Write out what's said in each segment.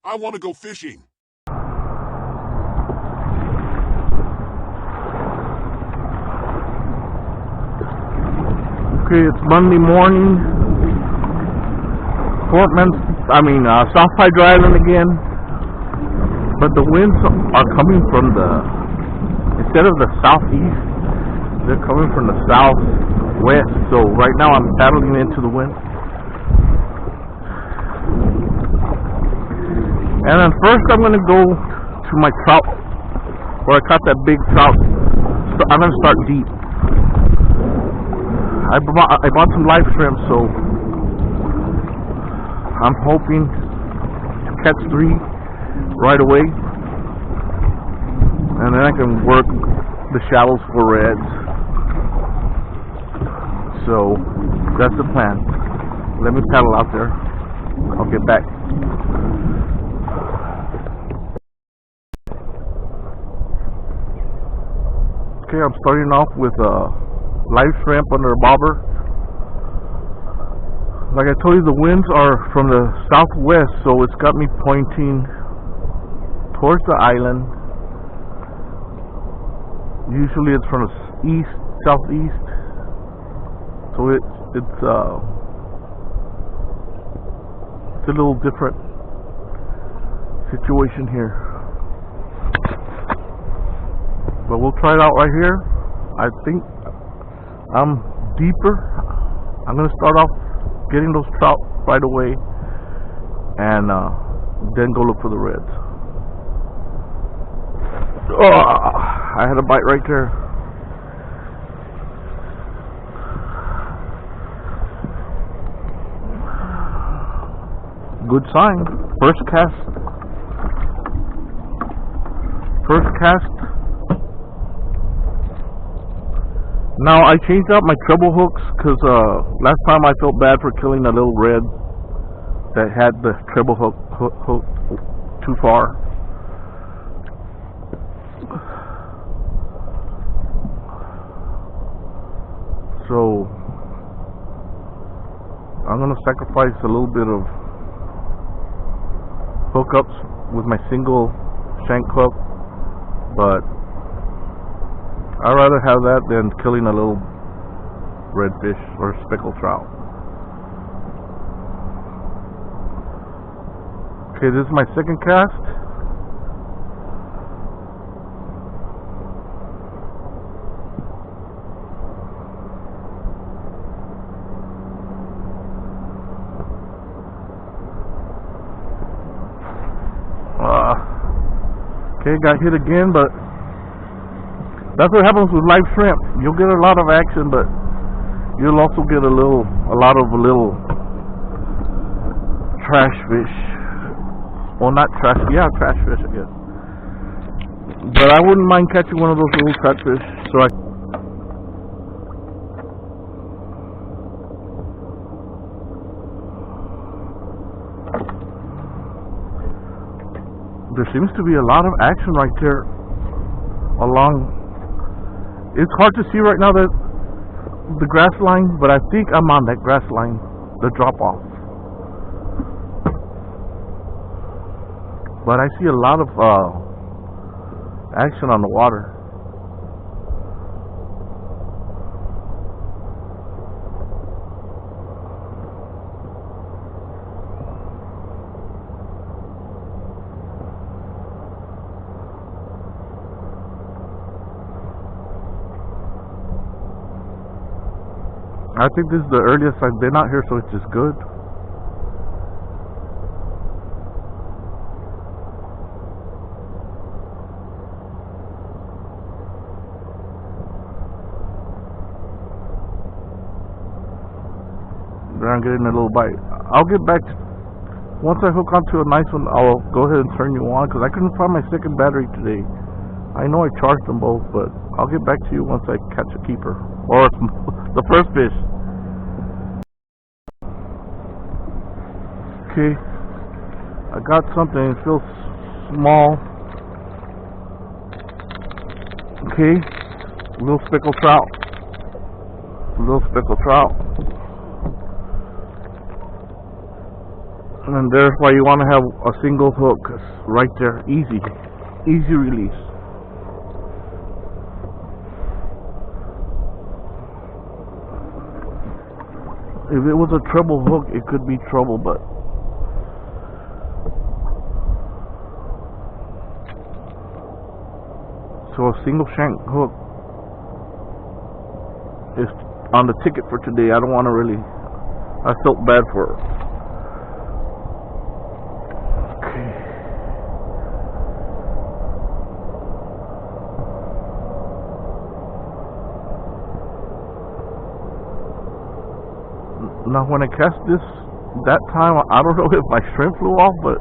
I want to go fishing. Okay, it's Monday morning. South Padre Island again. But the winds are coming from instead of the southeast, they're coming from the southwest. So right now I'm paddling into the wind. And then first I'm going to go to my trout, where I caught that big trout. So I'm going to start deep. I bought some live shrimp, so I'm hoping to catch 3 right away, and then I can work the shallows for reds. So that's the plan. Let me paddle out there. I'll get back. Okay, I'm starting off with live shrimp under a bobber. Like I told you, the winds are from the southwest, so it's got me pointing towards the island. Usually it's from the east, southeast, so it's a little different situation here. But we'll try it out right here. I think I'm deeper. I'm gonna start off getting those trout right away, and then go look for the reds. I had a bite right there. Good sign. First cast. Now I changed out my treble hooks because last time I felt bad for killing a little red that had the treble hook too far. So I'm gonna sacrifice a little bit of hookups with my single shank hook, but I'd rather have that than killing a little redfish or speckled trout. Okay, this is my second cast. Okay, got hit again, but that's what happens with live shrimp. You'll get a lot of action, but you'll also get a lot of little trash fish. Well, not trash, yeah, trash fish, I guess. But I wouldn't mind catching one of those little catfish. So there seems to be a lot of action right there along. It's hard to see right now that the grass line, but I think I'm on that grass line, the drop off. But I see a lot of action on the water. I think this is the earliest I've been out here, so it's just good. Then I'm getting a little bite. I'll get back once I hook onto a nice one. I'll go ahead and turn you on, because I couldn't find my second battery today. I know I charged them both, but I'll get back to you once I catch a keeper or the first fish. Okay, I got something. It feels small. Okay, little speckled trout. And there's why you want to have a single hook, 'cause right there, easy release. If it was a treble hook, it could be trouble, but so a single shank hook is on the ticket for today. I don't want to really, I felt bad for her. Okay. Now when I cast this that time, I don't know if my shrimp flew off, but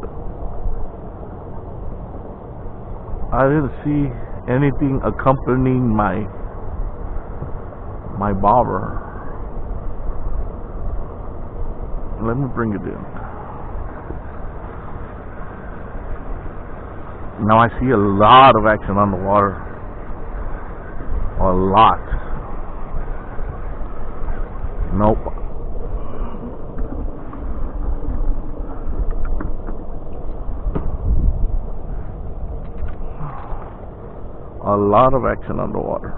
I didn't see anything accompanying my bobber. Let me bring it in. Now I see a lot of action on the water. A lot. Nope. A lot of action underwater.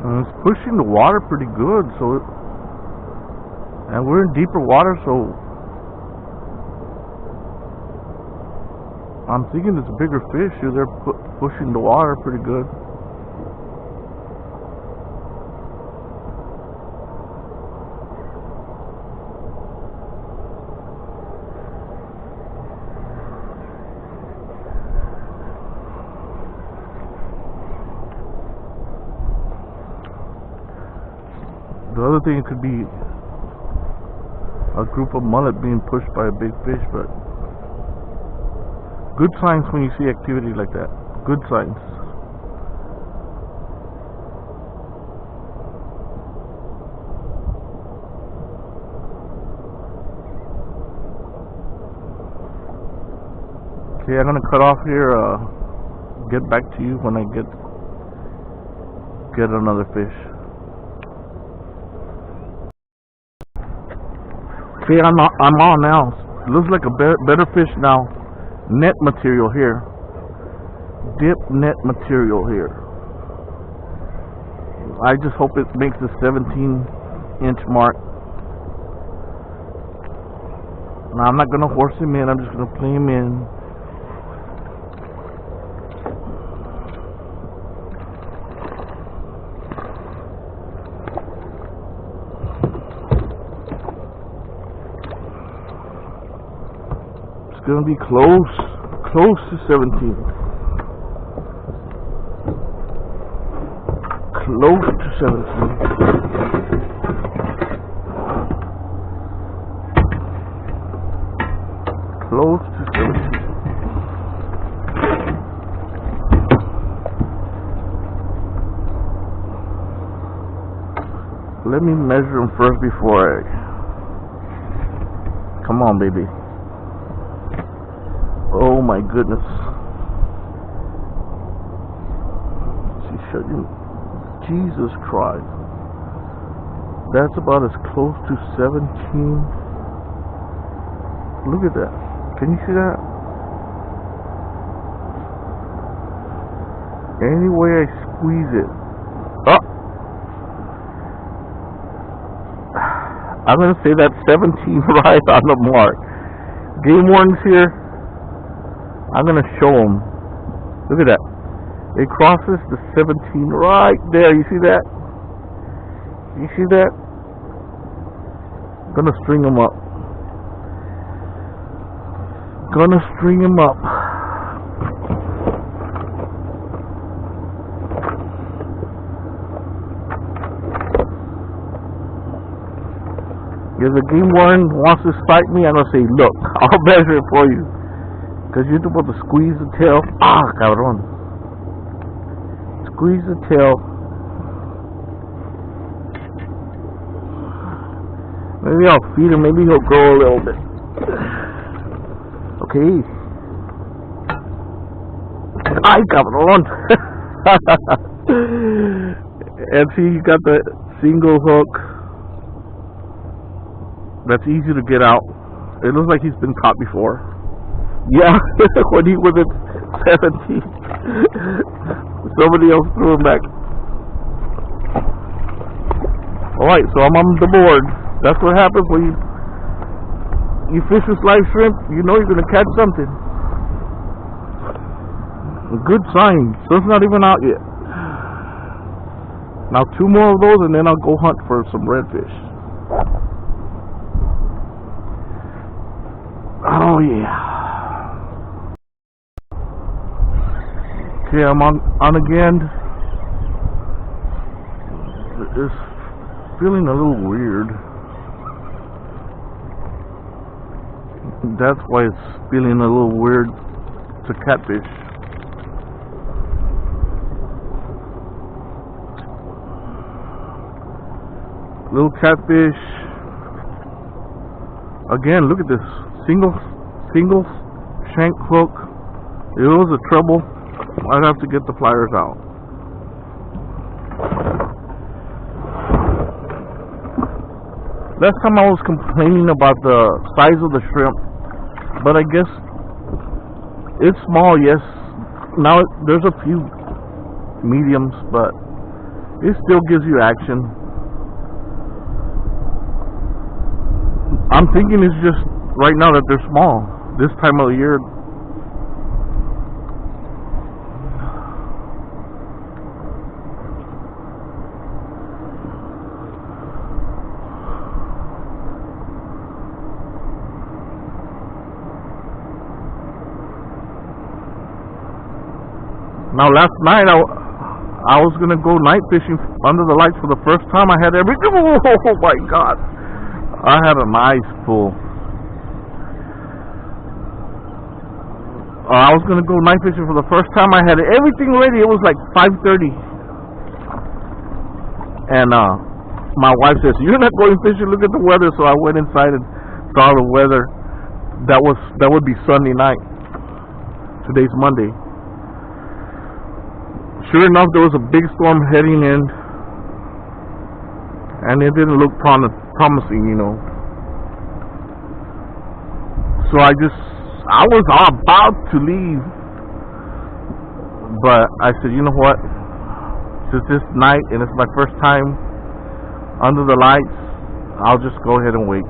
And it's pushing the water pretty good, so and we're in deeper water, so I'm thinking it's a bigger fish. They're pushing the water pretty good. The other thing could be a group of mullet being pushed by a big fish, but good signs when you see activity like that. Good signs. Okay, I'm gonna cut off here. Get back to you when I get another fish. Okay, I'm on now. Looks like a better fish now. Net material here. Dip net material here. I just hope it makes the 17-inch mark. Now I'm not gonna horse him in. I'm just gonna play him in. It's gonna be close to 17. Close to 17. Close to 17. Let me measure him first before I... Come on, baby. Oh my goodness. She's shutting. Jesus Christ. That's about as close to 17. Look at that. Can you see that? Any way I squeeze it. Oh! I'm going to say that's 17 right on the mark. Game wardens here. I'm going to show them. Look at that. It crosses the 17 right there. You see that? You see that? Gonna string him up. Gonna string him up. If the game warden wants to fight me, I'm gonna say, look, I'll measure it for you. Because you're supposed to squeeze the tail. Ah, cabrón. Squeeze the tail. Maybe I'll feed him. Maybe he'll grow a little bit. Okay. Ay, cabrón. And see, you got the single hook. That's easy to get out. It looks like he's been caught before. Yeah, when he was at 17. Somebody else threw him back. Alright, so I'm on the board. That's what happens when you fish with live shrimp. You know you're going to catch something. A good sign. Sun's not even out yet. Now 2 more of those and then I'll go hunt for some redfish. Oh yeah. Okay, I'm on again. It's feeling a little weird. That's why it's feeling a little weird to catfish. Little catfish. Again, look at this. Single shank hook. It was a trouble. I'd have to get the pliers out. Last time I was complaining about the size of the shrimp, but I guess it's small, yes. Now there's a few mediums, but it still gives you action. I'm thinking it's just right now that they're small this time of the year. Now last night I was gonna go night fishing under the lights for the first time. I had everything. Oh my God! I had a nice pull. I was gonna go night fishing for the first time. I had everything ready. It was like 5:30, and my wife says, "You're not going fishing. Look at the weather." So I went inside and saw the weather. That would be Sunday night. Today's Monday. Sure enough, there was a big storm heading in, and it didn't look promising, you know. So I was about to leave, but I said, you know what? Since it's night and it's my first time under the lights, I'll just go ahead and wait.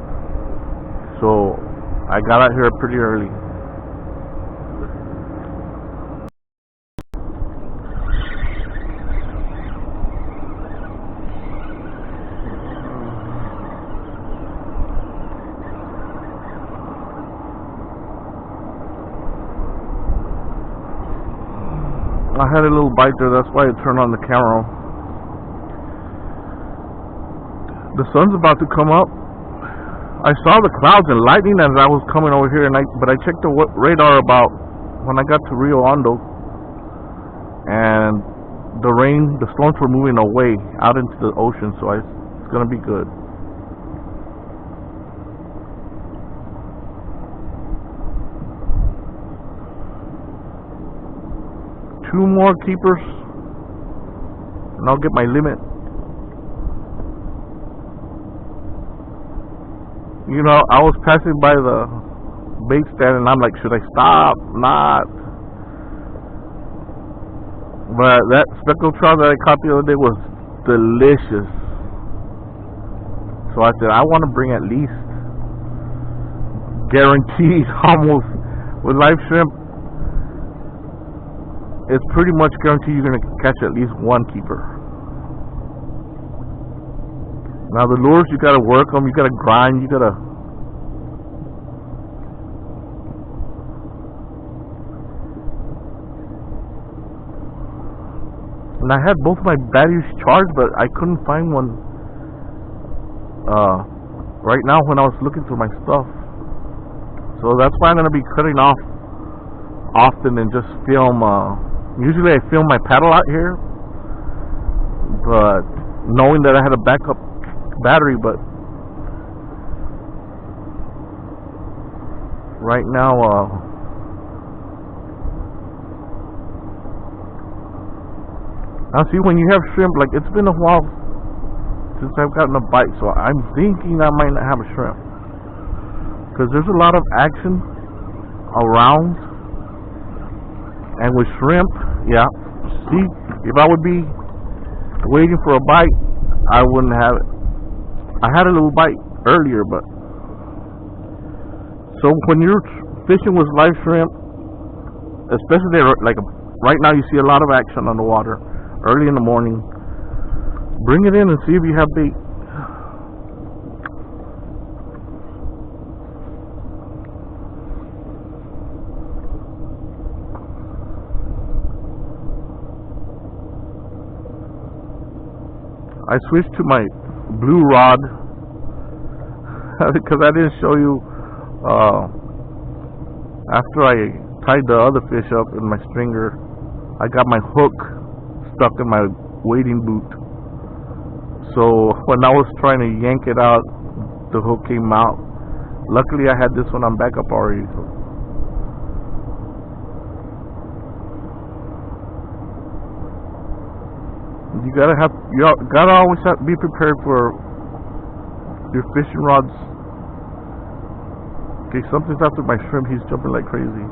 So I got out here pretty early. I had a little bite there, that's why I turned on the camera. The sun's about to come up. I saw the clouds and lightning as I was coming over here, but I checked the radar about when I got to Rio Hondo, and the storms were moving away out into the ocean, so it's gonna be good. Two more keepers and I'll get my limit. You know, I was passing by the bait stand and I'm like, should I stop? Not. But that speckled trout that I caught the other day was delicious. So I said, I want to bring at least guaranteed almost with live shrimp. it's pretty much guaranteed you're gonna catch at least one keeper. Now the lures, you gotta work them, you gotta grind, you gotta. And I had both my batteries charged, but I couldn't find one right now when I was looking through my stuff. So that's why I'm gonna be cutting off often and just film. Usually I film my paddle out here, but knowing that I had a backup battery, but right now now see, when you have shrimp, like it's been a while since I've gotten a bite, so I'm thinking I might not have a shrimp, because there's a lot of action around. And with shrimp, yeah, see, if I would be waiting for a bite, I wouldn't have it. I had a little bite earlier, but so when you're fishing with live shrimp, especially like right now, you see a lot of action on the water early in the morning. Bring it in and see if you have bait. I switched to my blue rod because I didn't show you after I tied the other fish up in my stringer. I got my hook stuck in my wading boot, so when I was trying to yank it out, the hook came out. Luckily I had this one on backup already, so. You gotta always be prepared for your fishing rods. Okay, something's after my shrimp. He's jumping like crazy.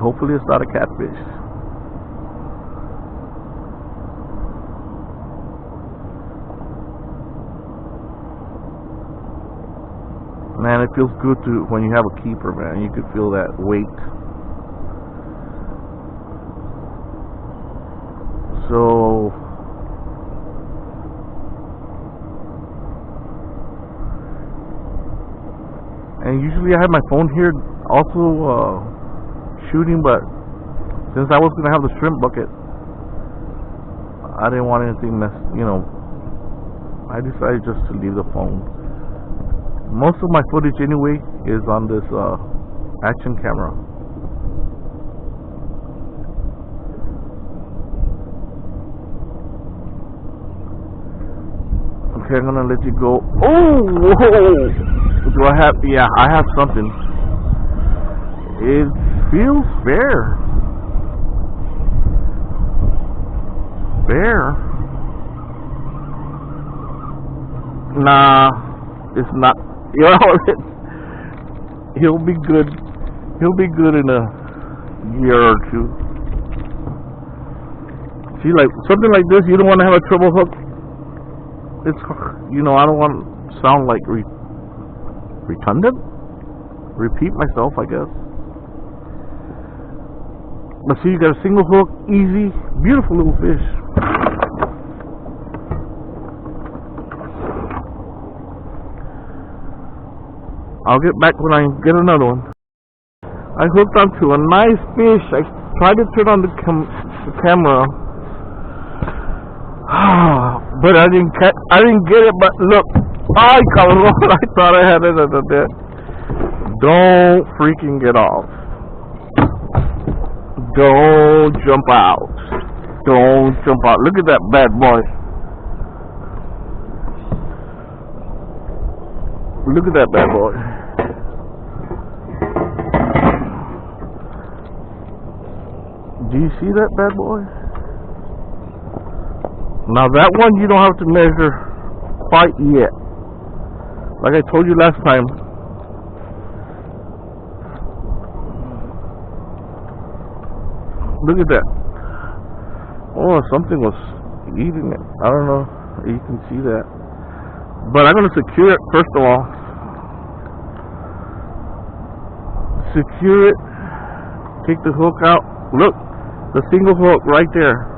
Hopefully it's not a catfish. Man, it feels good to when you have a keeper, man. You can feel that weight. So and usually I have my phone here also shooting, but since I was gonna have the shrimp bucket, I didn't want anything messed, you know. I decided just to leave the phone. Most of my footage anyway is on this action camera. Okay, I'm gonna let you go. Oh, whoa! Do I have? Yeah, I have something. It feels fair. Fair? Nah, it's not. You know, he'll be good. He'll be good in a year or two. See, like something like this, you don't want to have a treble hook. It's, you know, I don't want to sound like redundant. Repeat myself, I guess. But see, you got a single hook, easy, beautiful little fish. I'll get back when I get another one. I hooked onto a nice fish. I tried to turn on the camera. But I didn't get it. But look, ay cabrón, I thought I had it at the dead. Don't freaking get off. Don't jump out. Don't jump out. Look at that bad boy. Look at that bad boy. Do you see that bad boy? Now that one you don't have to measure quite yet. Like I told you last time. Look at that. Oh, something was eating it. I don't know if you can see that. But I'm going to secure it first of all. Secure it. Take the hook out. Look, the single hook right there.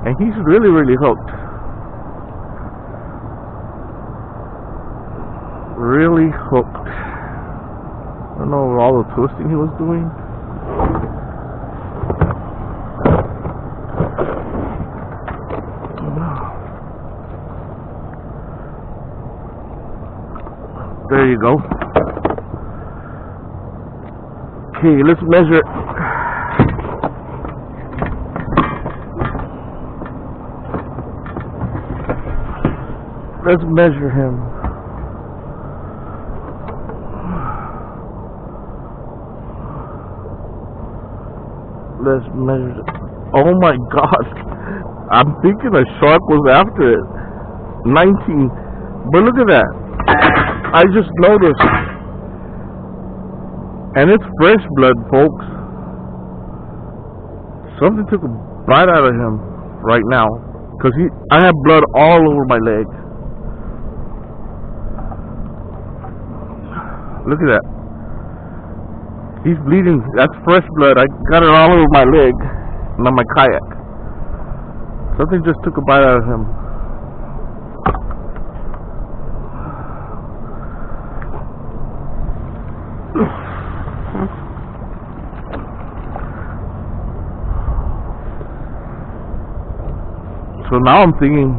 And he's really, really hooked. Really hooked. I don't know all the twisting he was doing. There you go. Okay, let's measure it. Let's measure him. Let's measure it. Oh my gosh. I'm thinking a shark was after it. 19. But look at that. I just noticed. And it's fresh blood, folks. Something took a bite out of him right now. Because I have blood all over my leg. Look at that. He's bleeding. That's fresh blood. I got it all over my leg and on my kayak. Something just took a bite out of him. So now I'm thinking,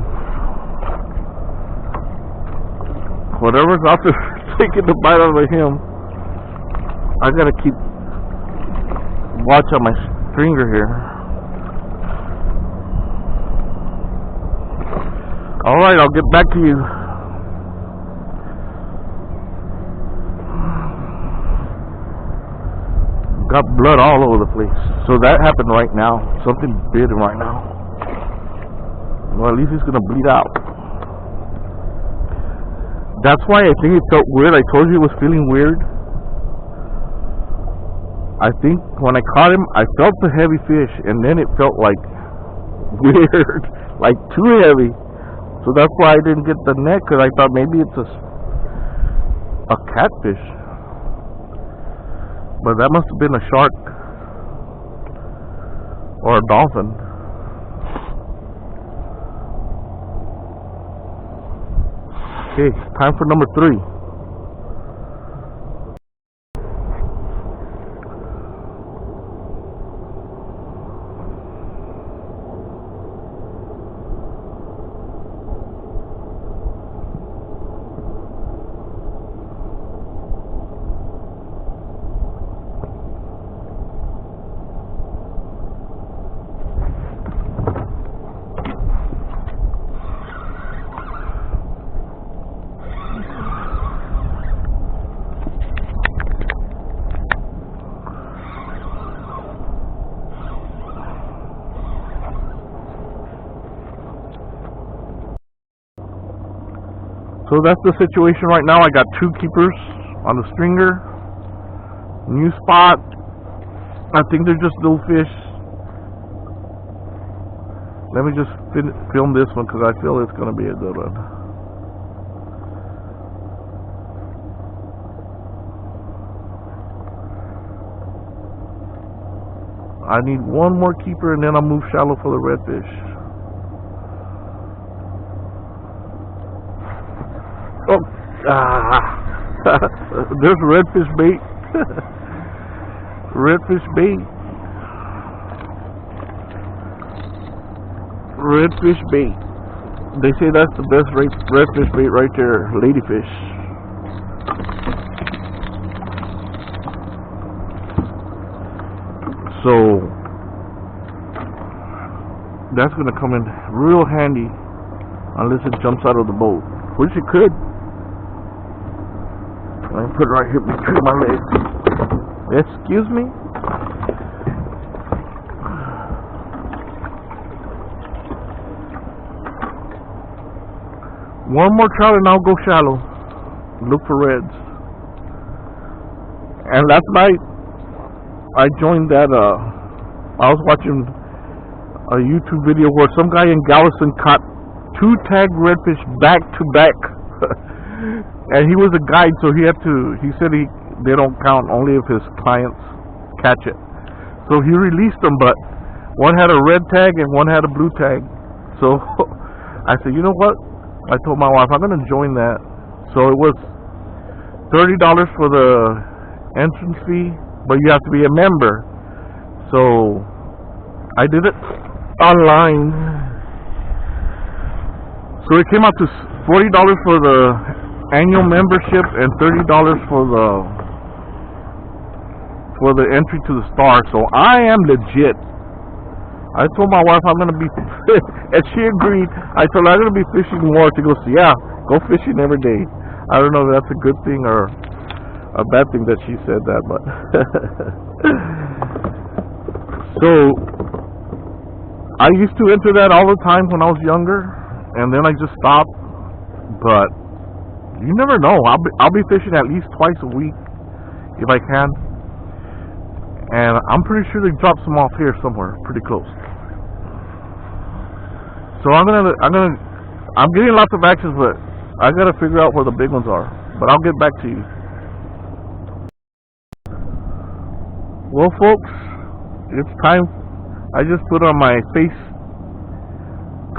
whatever's out there taking the bite out of him, I gotta keep watch on my stringer here. Alright, I'll get back to you. Got blood all over the place. So that happened right now. Something bit him right now. Well, at least he's gonna bleed out. That's why I think it felt weird. I told you it was feeling weird. I think when I caught him, I felt the heavy fish, and then it felt like weird, like too heavy. So that's why I didn't get the net, because I thought maybe it's a catfish. But that must have been a shark or a dolphin. Okay, time for number 3. So that's the situation right now. I got 2 keepers on the stringer. New spot. I think they're just little fish. Let me just film this one because I feel it's going to be a good one. I need one more keeper and then I'll move shallow for the redfish. Oh, there's redfish bait. Redfish bait. Redfish bait. They say that's the best redfish bait right there. Ladyfish. So that's gonna come in real handy unless it jumps out of the boat, which it could. Let me put it right here between my legs. Excuse me. One more trout and I'll go shallow. Look for reds. And last night I joined that I was watching a YouTube video where some guy in Galveston caught 2 tagged redfish back to back. And he was a guide, so he said they don't count, only if his clients catch it. So he released them, but one had a red tag and one had a blue tag. So I said, you know what? I told my wife I'm gonna join that. So it was $30 for the entrance fee, but you have to be a member. So I did it online. So it came out to $40 for the annual membership and $30 for the entry to the star. So I am legit. I told my wife I'm gonna be, and she agreed. I told her I'm gonna be fishing more. She goes, yeah, go fishing every day. I don't know if that's a good thing or a bad thing that she said that, but so I used to enter that all the time when I was younger, and then I just stopped. But you never know. I'll be fishing at least twice a week if I can, and I'm pretty sure they dropped some off here somewhere pretty close. So I'm getting lots of actions, but I gotta figure out where the big ones are. But I'll get back to you. Well, folks, it's time. I just put on my face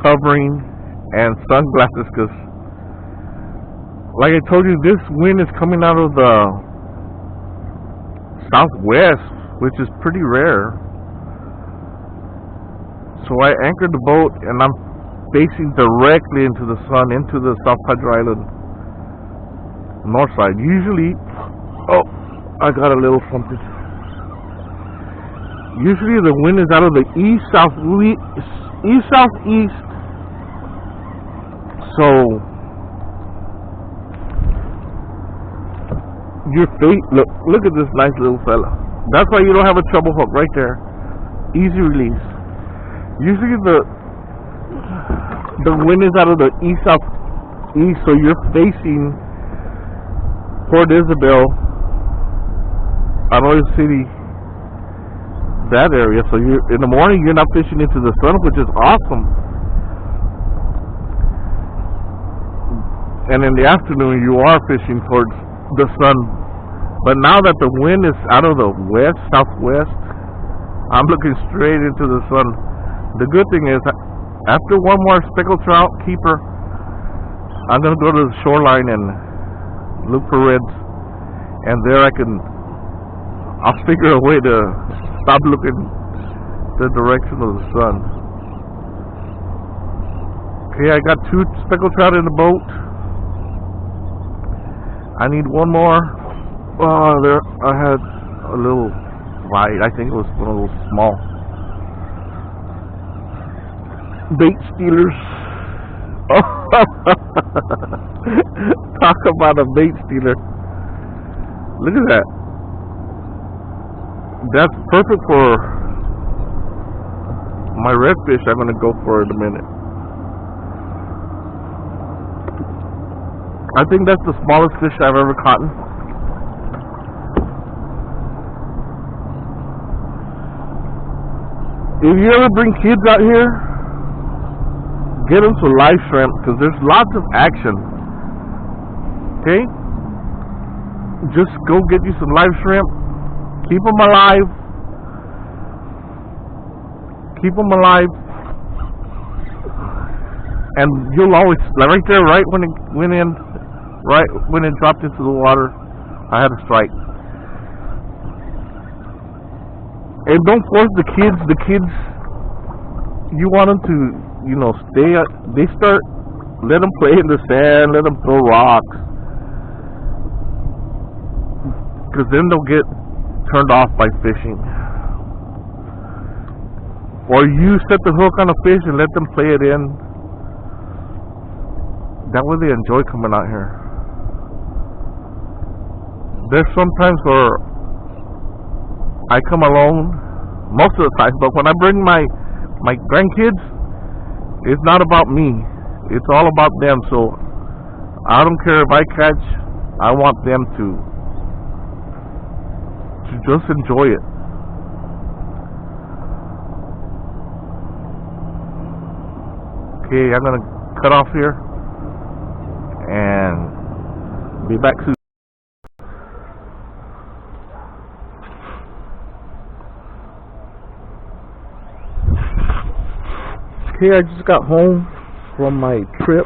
covering and sunglasses because, like I told you, this wind is coming out of the southwest, which is pretty rare. So I anchored the boat and I'm facing directly into the sun, into the South Padre Island north side. Usually, oh, I got a little something. Usually the wind is out of the east southeast. So your feet look at this nice little fella. That's why you don't have a treble hook right there. Easy release. Usually the wind is out of the east southeast, so you're facing Port Isabel, Arroyo City, that area. So you in the morning you're not fishing into the sun, which is awesome. And in the afternoon you are fishing towards the sun. But now that the wind is out of the west, southwest, I'm looking straight into the sun. The good thing is, after one more speckled trout keeper, I'm gonna go to the shoreline and look for reds, and there I'll figure a way to stop looking the direction of the sun. Okay, I got 2 speckled trout in the boat. I need one more. There I had a little bite. I think it was one of those small bait stealers. Talk about a bait stealer. Look at that. That's perfect for my redfish I'm gonna go for in a minute. I think that's the smallest fish I've ever caught. If you ever bring kids out here, get them some live shrimp because there's lots of action. Okay? Just go get you some live shrimp. Keep them alive. Keep them alive. And you'll always, like right there, right when it went in, right when it dropped into the water, I had a strike. And don't force the kids. The kids, you want them to, you know, they start, let them play in the sand, let them throw rocks, because then they'll get turned off by fishing. Or you set the hook on a fish and let them play it in. That way they enjoy coming out here. There's sometimes where I come alone, most of the time, but when I bring my grandkids, it's not about me. It's all about them. So I don't care if I catch. I want them to just enjoy it. Okay, I'm gonna cut off here and be back soon. Okay, I just got home from my trip,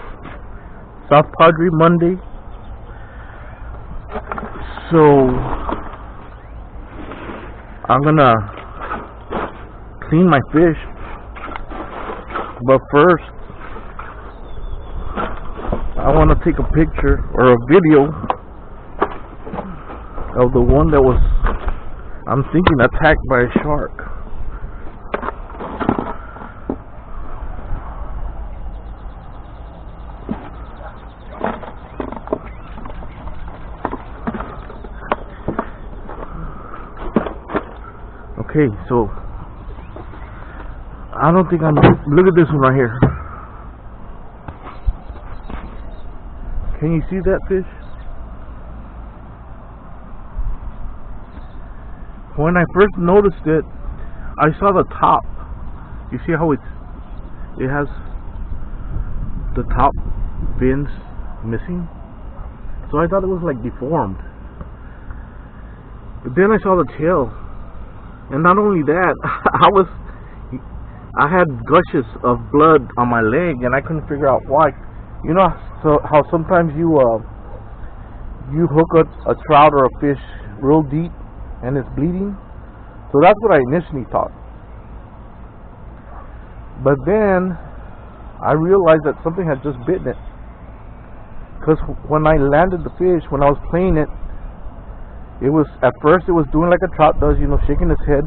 South Padre Monday. So I'm gonna clean my fish, but first I want to take a picture or a video of the one that was, I'm thinking, attacked by a shark. Okay, so I don't think I'm. Look at this one right here. Can you see that fish? When I first noticed it, I saw the top. You see how it has the top fins missing? So I thought it was like deformed. But then I saw the tail. And not only that, I had gushes of blood on my leg, and I couldn't figure out why. You know, so how sometimes you hook a trout or a fish real deep and it's bleeding. So that's what I initially thought. But then I realized that something had just bitten it. Because when I landed the fish, when I was playing it, it was, at first it was doing like a trout does, you know, shaking its head.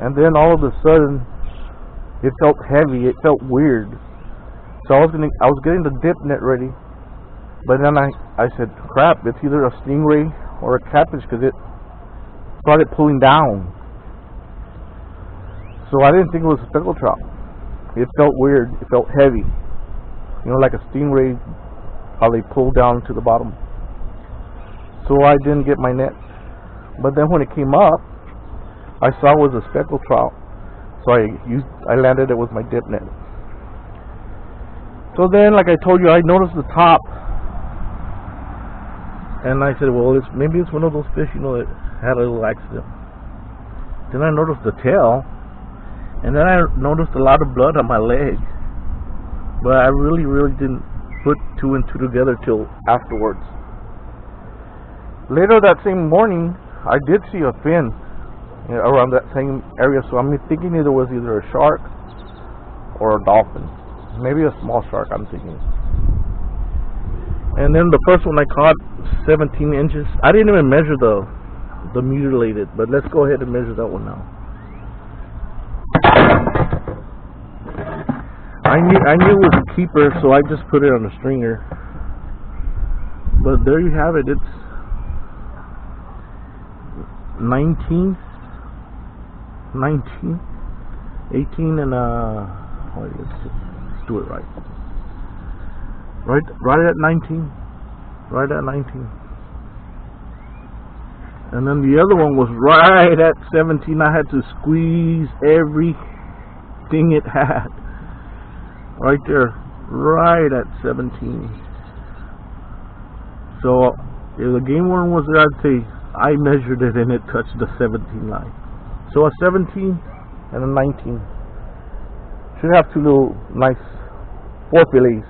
And then all of a sudden it felt heavy, it felt weird. So I was getting the dip net ready. But then I said, crap, it's either a stingray or a catfish, because it started pulling down. So I didn't think it was a speckled trout. It felt weird, it felt heavy. You know, like a stingray, how they pull down to the bottom. So I didn't get my net. But then when it came up, I saw it was a speckled trout. So I landed it with my dip net. So then, like I told you, I noticed the top, and I said, well, maybe it's one of those fish, you know, that had a little accident. Then I noticed the tail, and then I noticed a lot of blood on my leg. But I really didn't put two and two together till afterwards. Later that same morning, I did see a fin around that same area, so I'm thinking it was either a shark or a dolphin. Maybe a small shark, I'm thinking. And then the first one I caught, 17 inches. I didn't even measure the mutilated, but let's go ahead and measure that one now. I knew it was a keeper, so I just put it on a stringer. But there you have it. It's 18 and let's do it right at 19, right at 19. And then the other one was right at 17. I had to squeeze everything it had right there, right at 17. So if the game worm was there, I'd say I measured it and it touched the 17 line. So a 17 and a 19. Should have two little nice 4 fillets.